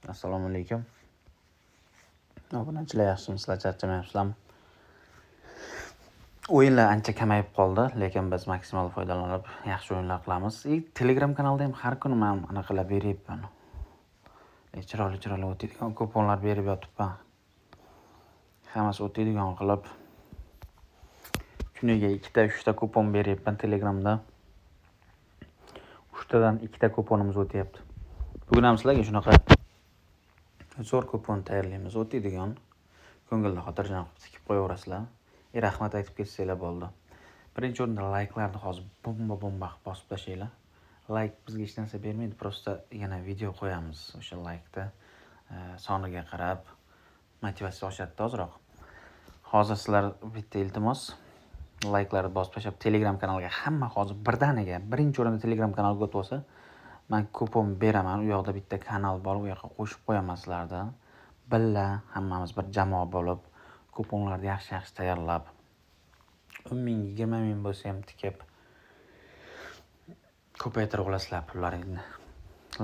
Assalomu alaykum. Obunachilar yaxshimisizlar, charchamayapsizlarmi? O'yinlar ancha kamayib qoldi, lekin biz maksimal foydalanib yaxshi o'yinlar qilamiz. Telegram kanalda ham har kuni men anaqalar beryapman. Chiroyli o'tadigan kuponlar berib yotibman. Hammasi o'tadigan qilib kuniga 2-3 ta kupon beryapman Telegramda. 3 tadan 2 ta kuponimiz o'tyapti. Bugun ham sizlarga shunaqa zo'r kupon tayyorlaymiz. O'tadigan ko'ngilni xotirjam qilib tikib qo'yaverasizlar. Rahmat aytib ketsanglar bo'ldi. Birinchi o'rinda layklarni hozir bomba qilib bosib tashlaylar. Layk bizga hech narsa bermaydi, prosta yana video qo'yamiz. O'sha laykda soniga qarab motivatsiya oshadi ozroq. Hozir sizlar bitta iltimos, layklarni bosib tashlab Telegram kanaliga hamma hozir birdaniga birinchi o'rinda Telegram kanaliga o'tib olsa, men kupon beraman. U yoqda bitta kanal bor, u yoqqa qo'shib qo'yaman sizlarni. Billa hammamiz bir jamoa bo'lib kuponlarni yaxshi tayyorlab 10 ming, 20 ming bo'lsa ham tikib ko'paytirib olasizlar pullaringizni.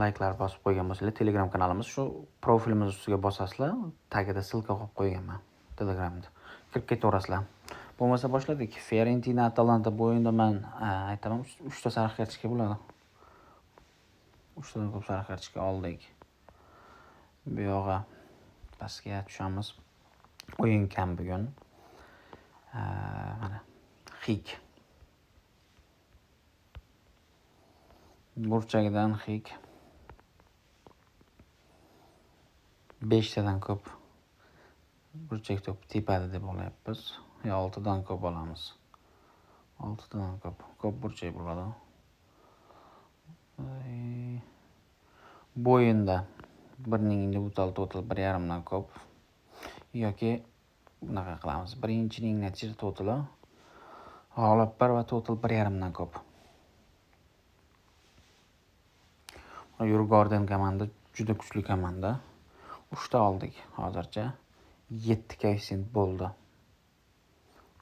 Layklar bosib qo'ygan bo'lsanglar, Telegram kanalimiz shu profilimiz ustiga bosasizlar, tagida silka qo'yib qo'yganman Telegramda. Kirib ketaverasizlar. Bo'lmasa boshladik. Fiorentina Atalanta bu o'yinda men aytaman 3 ta sariq kartochka bo'ladi. 3 tadan ko'p sariq kartochka oldik. Bu yo'g'a pastga tushamiz. O'yin kam bugun. Mana Xik. Burchagidan Xik. 5 tadan ko'p burchak to'p tepadi deb olyapmiz. 6 dan ko'p olamiz. 6 tadan ko'p burchak bo'ladi. Bu o'yinda 1ning individual total 1.5 dan ko'p yoki bunaqa qilamiz. Birinchining natija totali g'olib 1 va total 1.5 dan ko'p. Yurgorden komanda juda kuchli komanda. 3 ta oldik hozircha. 7 koeffitsient bo'ldi.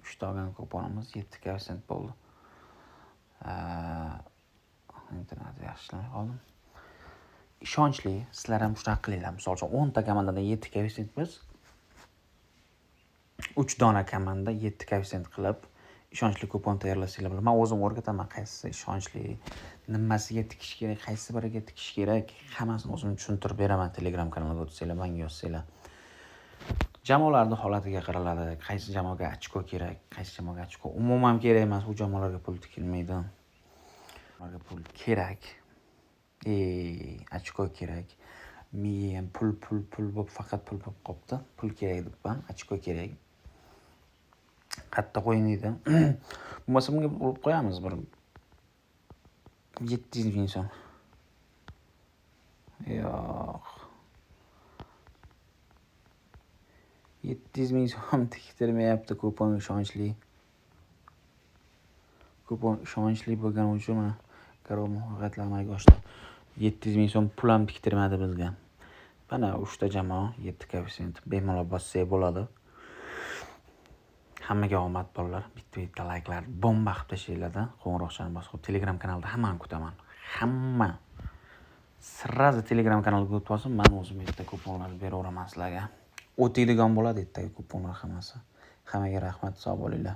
3 ta olgan kuponimiz 7 koeffitsient bo'ldi. Internet yaxshilamay qoldim. Ishonchli, sizlar ham shunaqa qilinglar. Misol uchun 10 ta komandadan 7 koeffitsient biz 3 dona komanda 7 koeffitsient qilib ishonchli kupon tayyorlasanglar bo'ladi. Men o'zim o'rgataman qaysi ishonchli, nimasiga tikish kerak, qaysi biriga tikish kerak, hammasini o'zim tushuntirib beraman. Telegram kanaliga o'tsanglar, menga yozsanglar. Jamoalarning holatiga qaraladi. Qaysi jamoaga ochko kerak, qaysi jamoaga ochko umuman kerak emas. U jamoalarga pul tikilmaydi. Ularga pul kerak. Ochko kerak. Men pul bo'lib faqat pul bo'lib qopti. Pul kerak debman, ochko kerak. Qattiq o'ynaydi. Bo'lmasa bunga urib qo'yamiz bir 700 ming so'm. Yo'q. 700 ming so'm tiktirmayapti kupon ishonchli. Kupon ishonchli bo'lgani uchun men qaror muvaffaqiyatli amalga oshdi. 700 ming so'm pul ham tiktirmadi bizga. Mana 3 ta jamoa 7 koeffitsient bemalol bossak bo'ladi. Hammaga omad bolalar. Bitta layklar bomba qilib tashlanglar-da. Qo'ng'iroqchani bosib Telegram kanalida hammani kutaman. Hamma sirrazi Telegram kanaliga o'tib olsin, men o'zim bitta kuponlar beraveraman sizlarga. O'tadigan bo'ladi ertaga kuponlar hammasi. Hammaga rahmat, sog' bo'linglar.